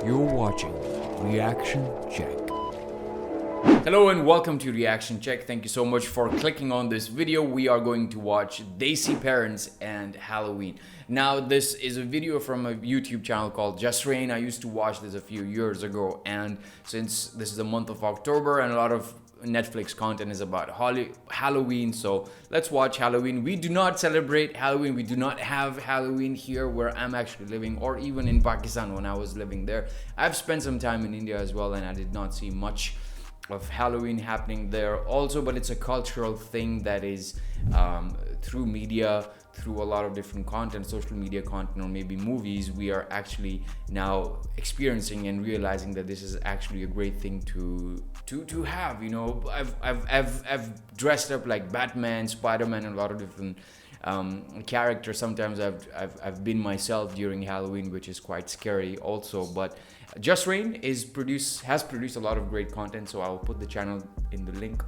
You're watching Reaction Check. Hello and welcome to Reaction Check. Thank you so much for clicking on this video. We are going to watch Desi Parents and Halloween. Now, this is a video from a YouTube channel called Just Rain. I used to watch this a few years ago, and since this is the month of October and a lot of Netflix content is about Halloween, so let's watch Halloween. We do not celebrate Halloween. We do not have Halloween here where I'm actually living, or even in Pakistan when I was living there. I've spent some time in India as well, and I did not see much of Halloween happening there also, but it's a cultural thing that is through media, through a lot of different content, social media content, or maybe movies, we are actually now experiencing and realizing that this is actually a great thing to have. You know, I've dressed up like Batman, Spider-Man, and a lot of different characters. Sometimes I've been myself during Halloween, which is quite scary also. But Just Rain has produced a lot of great content, so I'll put the channel in the link,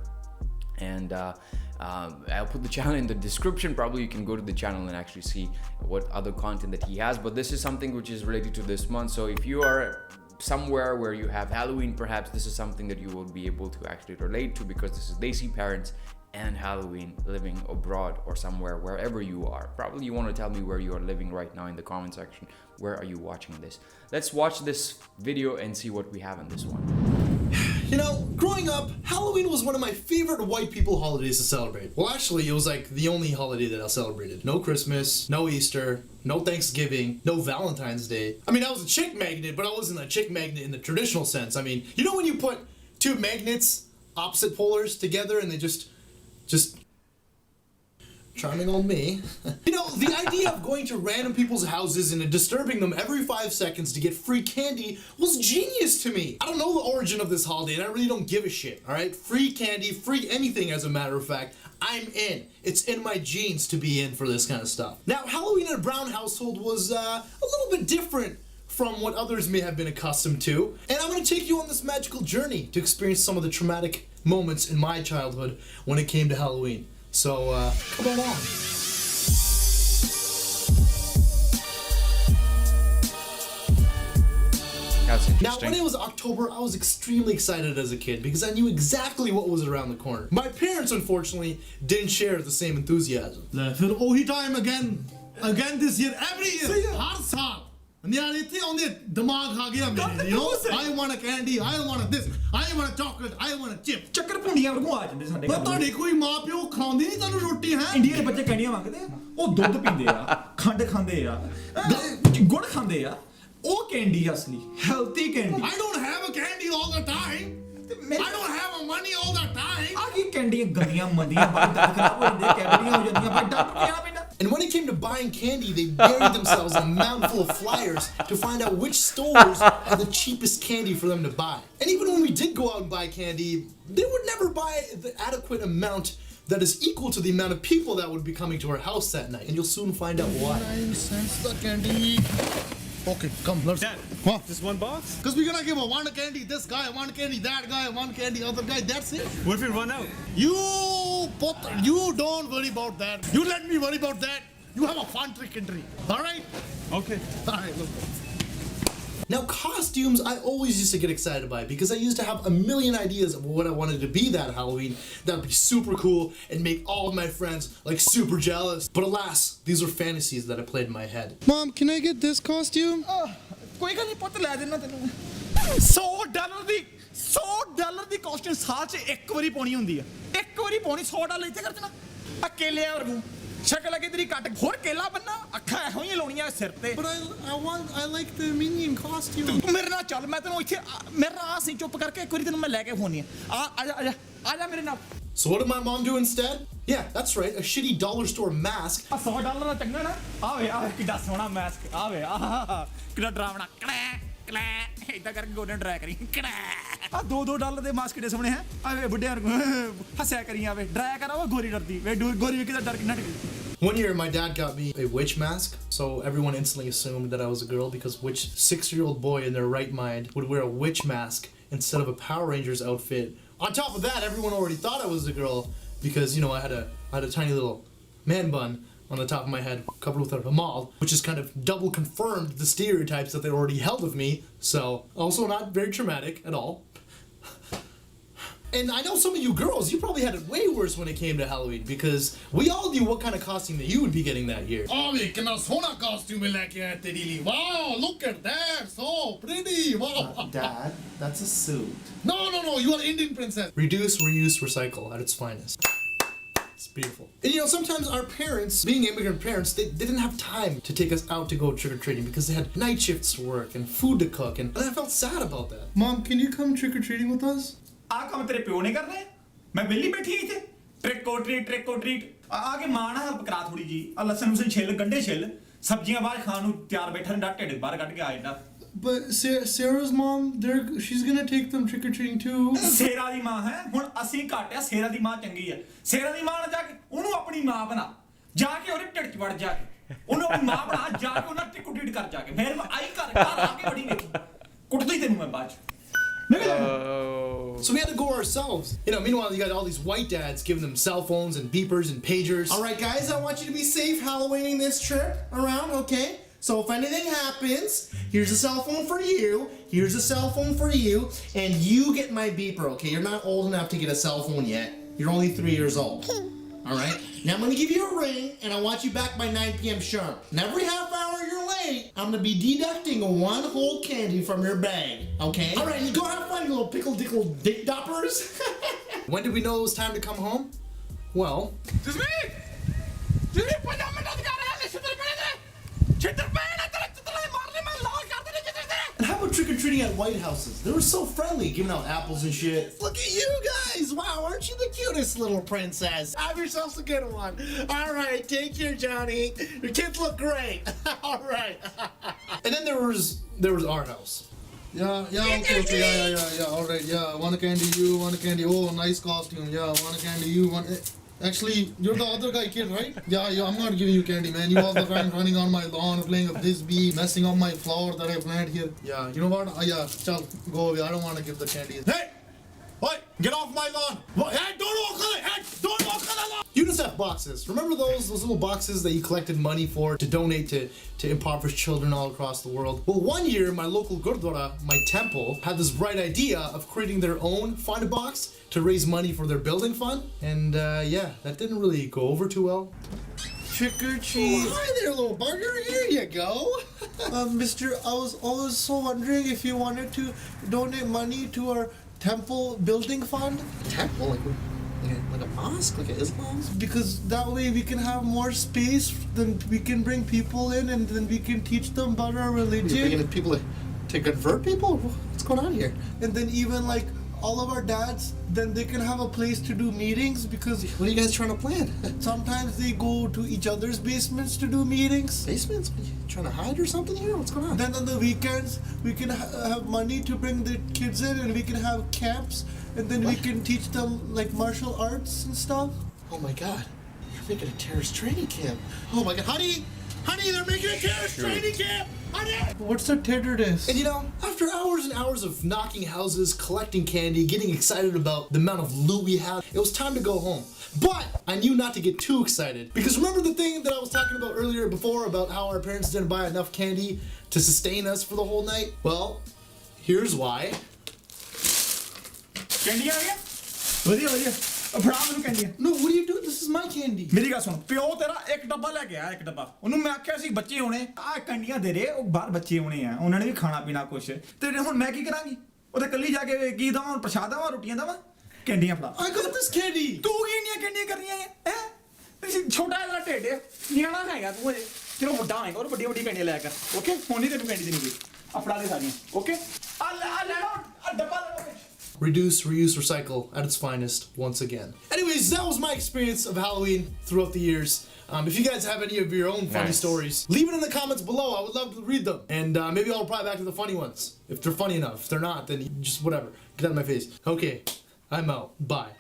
and I'll put the channel in the description. Probably you can go to the channel and actually see what other content that he has. But this is something which is related to this month, so if you are somewhere where you have Halloween, perhaps this is something that you will be able to actually relate to, because this is Desi Parents and Halloween, living abroad or somewhere, wherever you are. Probably you want to tell me where you are living right now in the comment section. Where are you watching this? Let's watch this video and see what we have in this one. You know, growing up, Halloween was one of my favorite white people holidays to celebrate. Well, actually, it was like the only holiday that I celebrated. No Christmas, no Easter, no Thanksgiving, no Valentine's Day. I mean, I was a chick magnet, but I wasn't a chick magnet in the traditional sense. I mean, you know when you put two magnets, opposite polars, together and they just charming on me. You know, the idea of going to random people's houses and disturbing them every 5 seconds to get free candy was genius to me. I don't know the origin of this holiday, and I really don't give a shit, alright? Free candy, free anything, as a matter of fact. I'm in. It's in my genes to be in for this kind of stuff. Now, Halloween in a Brown household was a little bit different from what others may have been accustomed to, and I'm going to take you on this magical journey to experience some of the traumatic moments in my childhood when it came to Halloween. So, come on. That's interesting. Now, when it was October, I was extremely excited as a kid because I knew exactly what was around the corner. My parents, unfortunately, didn't share the same enthusiasm. फिर वही time again this year, every year, हर साल नियारे थे उन्हें दिमाग खा गया मेरे, you know, I want a candy, I want this, I want a chocolate, I want a chip. ਚੱਕਰ ਭੁੰਡੀਆਂ ਵਰਗੂ ਆ ਜਾਂਦੇ ਸਾਡੇ ਪਰ ਤੁਹਾਡੇ ਕੋਈ ਮਾਂ ਪਿਓ ਖਾਂਦੇ ਨਹੀਂ ਤੁਹਾਨੂੰ ਰੋਟੀ ਹੈ? ਇੰਡੀਆ ਦੇ ਬੱਚੇ ਕੈਂਡੀਆਂ ਮੰਗਦੇ ਆ, ਉਹ ਦੁੱਧ ਪੀਂਦੇ ਆ, ਖੰਡ ਖਾਂਦੇ ਆ, ਗੁੜ ਖਾਂਦੇ ਆ, ਉਹ ਕੈਂਡੀ ਅਸਲੀ healthy candy. I don't have a candy all the time. I don't have a money all the time. ਆ ਕੀ ਕੈਂਡੀਆਂ ਗੰਦੀਆਂ ਮੰਦੀਆਂ ਬਾਈ ਦੰਦ ਖਰਾਬ ਹੋ ਜਾਂਦੇ, ਕੈਂਡੀਆਂ ਹੋ ਜਾਂਦੀਆਂ ਬਾਈ ਡਾਕਟਰ ਕਹਿਣਾ ਪੈਂਦਾ. And when it came to buying candy, they buried themselves in a mountain full of flyers to find out which stores had the cheapest candy for them to buy. And even when we did go out and buy candy, they would never buy the adequate amount that is equal to the amount of people that would be coming to our house that night. And you'll soon find out why. 9 cents the candy. Okay, come, let's Dad, What? just one box? Because we're gonna give a one candy, this guy, one candy, that guy, one candy, other guy, that's it. What if we run out? You don't worry about that. You let me worry about that. You have a fun trick and treat. Alright? Okay. Alright, look. Now, costumes I always used to get excited by because I used to have a million ideas of what I wanted to be that Halloween that would be super cool and make all of my friends like super jealous. But alas, these are fantasies that I played in my head. Mom, can I get this costume? ਕੋਈ ਗੱਲ ਨਹੀਂ ਪੁੱਤ ਲੈ ਦੇਣਾ ਤੈਨੂੰ. $100 ਦੀ costume ਸਾਲ 'ਚ ਇੱਕ ਵਾਰੀ ਪਾਉਣੀ ਹੁੰਦੀ ਆ. ਇੱਕ ਵਾਰੀ ਪਾਉਣੀ $100 ਇੱਥੇ ਖਰਚਣਾ. ਆ ਕੇਲਿਆਂ ਵਰਗੂ ਸ਼ਕਲ ਲੱਗੇ ਤੇਰੀ ਕੱਟ ਹੋਰ ਕੇਲਾ ਬੰਨਾ, ਅੱਖਾਂ ਇਹੋ ਹੀ ਲਾਉਣੀਆਂ ਸਿਰ ਤੇ. But I like the minion costume. ਤੂੰ ਮੇਰੇ ਨਾਲ ਚੱਲ, ਮੈਂ ਤੈਨੂੰ ਇੱਥੇ ਮੇਰੇ ਨਾਲ ਆ ਸੀ, ਚੁੱਪ ਕਰਕੇ ਇੱਕ ਵਾਰੀ ਤੈਨੂੰ ਮੈਂ ਲੈ ਕੇ ਖੋਨੀ ਆ ਜਾ ਮੇਰੇ ਨਾਲ. So what did my mom do instead? Yeah, that's right, a shitty dollar store mask. ਆ $100 ਦਾ ਚੰਗਾ ਨਾ. ਆਵੇ ਕਿੱਡਾ ਸੋਹਣਾ ਮਾਸਕ, ਆਵੇ ਕਿੱਡਾ ਡਰਾਵਣਾ, ਕਲੈ ਇਦਾਂ ਕਰਕੇ ਗੋਡਨ ਡਰਾ ਕਰੀ, ਆ $2 ਦੇ ਮਾਸਕ ਕਿੱਡੇ ਸੋਹਣੇ ਹੈ. ਆਵੇ ਬੁੱਢਿਆਂ ਹੱਸਿਆ ਕਰੀ, ਆਵੇ ਡਰਾਇਆ ਕਰ, ਉਹ ਗੋਰੀ ਡਰਦੀ ਵੇ, ਗੋਰੀ ਵੀ ਕਿੱਦਾਂ ਡਰ ਕੇ ਨੱਠ ਗਈ. One year my dad got me a witch mask, so everyone instantly assumed that I was a girl because which 6-year-old boy in their right mind would wear a witch mask instead of a Power Rangers outfit. On top of that, everyone already thought I was a girl because, you know, I had a tiny little man bun. on the top of my head, covered with a hamad, which is kind of double confirmed the stereotypes that they already held of me. So also not very traumatic at all. And I know some of you girls, you probably had it way worse when it came to Halloween because we all knew what kind of costume that you would be getting that year. Oh, कितना सोना costume में लेके आए तेरे लिए. Wow, look at that, so pretty. Wow. Dad, that's a suit. No, you are Indian princess. Reduce, reuse, recycle at its finest. It's beautiful. And you know, sometimes our parents, being immigrant parents, they didn't have time to take us out to go trick-or-treating because they had night shifts to work and food to cook, and I felt sad about that. Mom, can you come trick-or-treating with us? ਆ ਕੰਮ ਤੇਰੇ ਪਿਓ ਨੇ ਕਰਨੇ ਮੈਂ ਵਿਹਲੀ ਬੈਠੀ ਇੱਥੇ ਟ੍ਰਿਕ ਔਰ ਟ੍ਰੀਟ ਆ ਕੇ ਮਾਂ ਨਾਲ ਹੈਲਪ ਕਰਾ ਥੋੜੀ ਜੀ ਆ ਲਸਣ ਉਸਨ ਛਿੱਲ ਗੰਢੇ ਛਿੱਲ ਸਬਜ਼ੀਆਂ ਬਾਹਰ ਖਾਣ ਨੂੰ ਤਿਆਰ ਬੈਠਾ ਰਹਿੰਦਾ ਢਿੱਡ ਬਾਹਰ ਕੱਢ ਕੇ ਆ ਜਾਂਦਾ But Sarah's mom, she's gonna take them trick-or-treating too. Cera ਦੀ ਮਾਂ ਹੈ ਹੁਣ ਅਸੀਂ ਘੱਟ ਆ ਸੇਰਾ ਦੀ ਮਾਂ ਚੰਗੀ ਆ ਸੇਰਾ ਦੀ ਮਾਂ ਨਾਲ ਜਾ ਕੇ ਉਹਨੂੰ ਆਪਣੀ ਮਾਂ ਬਣਾ ਜਾ ਕੇ ਉਹਦੇ ਢਿੱਡ 'ਚ ਵੜ ਜਾ ਕੇ ਉਹਨੂੰ ਆਪਣੀ ਮਾਂ ਬਣਾ ਜਾ ਕੇ ਉਹਨਾਂ ਟ੍ਰਿਕ ਔਰ ਟ੍ਰੀਟ ਕਰ ਜਾ ਕੇ ਫਿਰ ਮੈਂ ਆਈ ਘਰ ਆ ਕੇ ਬੜੀ ਦੇਖੀ ਕੁੱਟਦੀ ਤੈਨੂੰ ਮੈਂ ਬਾਅਦ 'ਚ So we had to go ourselves. You know, meanwhile, you got all these white dads giving them cell phones and beepers and pagers. All right, guys, I want you to be safe Halloweening this trip around, okay? So if anything happens, here's a cell phone for you, here's a cell phone for you, and you get my beeper, okay? You're not old enough to get a cell phone yet. You're only 3 years old. All right? Now I'm going to give you a ring, and I want you back by 9 p.m. sharp. And every half hour you're late, I'm going to be deducting one whole candy from your bag, okay? All right, you go have fun, you little pickle-dickle dick-doppers. When did we know it was time to come home? Well, And how about trick-or-treating at White Houses? They were so friendly, giving out apples and shit. Look at you guys! Wow, aren't you the cutest little princess? Have yourselves a good one. All right, take care, Johnny. Your kids look great. All right. and then there was our house. Yeah, okay, yeah. All right, yeah. One candy, you, one candy. Oh, nice costume. Yeah, one candy, you, one. Actually, you're the other guy kid, right? Yeah, I'm not giving you candy, man. You all the time running on my lawn, playing a frisbee, messing up my flower that I planted here. Yeah, you know what? Yeah, chal, go away. I don't want to give the candy. Hey! What? Get off my lawn! What? Hey, don't walk on it! Hey, don't walk on the lawn! UNICEF boxes. Remember those little boxes that you collected money for to donate to impoverished children all across the world? Well, one year, my local gurdwara, my temple, had this bright idea of creating their own fund box to raise money for their building fund. And yeah, that didn't really go over too well. Trick or treat. Oh, hi there, little bugger. Here you go. Mister, I was so wondering if you wanted to donate money to our temple building fund. Temple? Like a mosque? Like an Islam? Because that way we can have more space, then we can bring people in and then we can teach them about our You're religion. bringing people to convert people? What's going on here? And then even like all of our dads, then they can have a place to do meetings because What are you guys trying to plan? sometimes they go to each other's basements to do meetings. Basements? What, you trying to hide or something here? What's going on? Then on the weekends, we can have money to bring the kids in and we can have camps and then we can teach them like martial arts and stuff. Oh my god. You're making a terrorist training camp. Oh my god. Honey, they're making a terrorist training camp! Honey! What's a terrorist? And you know, after hours and hours of knocking houses, collecting candy, getting excited about the amount of loot we had, it was time to go home. But I knew not to get too excited. Because remember the thing that I was talking about earlier before about how our parents didn't buy enough candy to sustain us for the whole night? Well, here's why. ਕੈਂਡੀਆਂ ਆ ਗਿਆ ਵਧੀਆ ਫੜਾ ਮੈਨੂੰ ਕੈਂਡੀਆਂ No, what are you doing? This is my candy. ਮੇਰੀ ਗੱਲ ਸੁਣ ਪਿਓ ਤੇਰਾ ਇੱਕ ਡੱਬਾ ਲੈ ਕੇ ਆਇਆ ਇੱਕ ਡੱਬਾ ਉਹਨੂੰ ਮੈਂ ਆਖਿਆ ਸੀ ਬੱਚੇ ਹੋਣੇ ਆ ਕੰਡੀਆਂ ਦੇ ਰੇ ਉਹ ਬਾਹਰ ਬੱਚੇ ਹੋਣੇ ਆ ਉਹਨਾਂ ਨੇ ਵੀ ਖਾਣਾ ਪੀਣਾ ਕੁਛ ਤੇ ਹੁਣ ਮੈਂ ਕੀ ਕਰਾਂਗੀ ਉਹਦੇ ਕੱਲੀ ਜਾ ਕੇ ਕੀ ਦਵਾਂ ਪ੍ਰਸ਼ਾਦ ਦਵਾਂ ਰੋਟੀਆਂ ਦਵਾਂ ਕੈਂਡੀਆਂ ਫੜਾ I got this candy. ਤੂੰ ਕੀ ਇੰਨੀਆਂ ਕੈਂਡੀਆਂ ਕਰਨੀਆਂ ਹੈ ਛੋਟਾ ਜਿਹਾ ਢਿੱਡ ਨਿਆਣਾ ਹੈਗਾ ਤੂੰ ਅਜੇ ਜਦੋਂ ਵੱਡਾ ਹੋਏਗਾ ਉਹ ਵੱਡੀ ਕੈਂਡੀਆਂ ਲਿਆ ਕਰ ਓਕੇ ਹੁਣ ਨਹੀਂ ਤੈਨੂੰ ਕੈਂਡੀ ਦੇਣੀ ਕੋਈ ਆ ਫੜਾ ਦੇ ਸਾਰੀਆਂ ਓਕੇ ਆ ਲੈ ਆ ਡੱਬਾ ਲੈ Reduce, reuse, recycle at its finest once again. Anyways, that was my experience of Halloween throughout the years. If you guys have any of your own funny stories, leave it in the comments below. I would love to read them. And maybe I'll reply back to the funny ones. If they're funny enough. If they're not, then just whatever. Get out of my face. Okay, I'm out. Bye.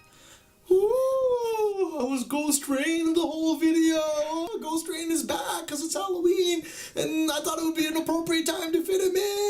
Ooh, I was Ghost Rain the whole video. Ghost Rain is back because it's Halloween. And I thought it would be an appropriate time to fit him in.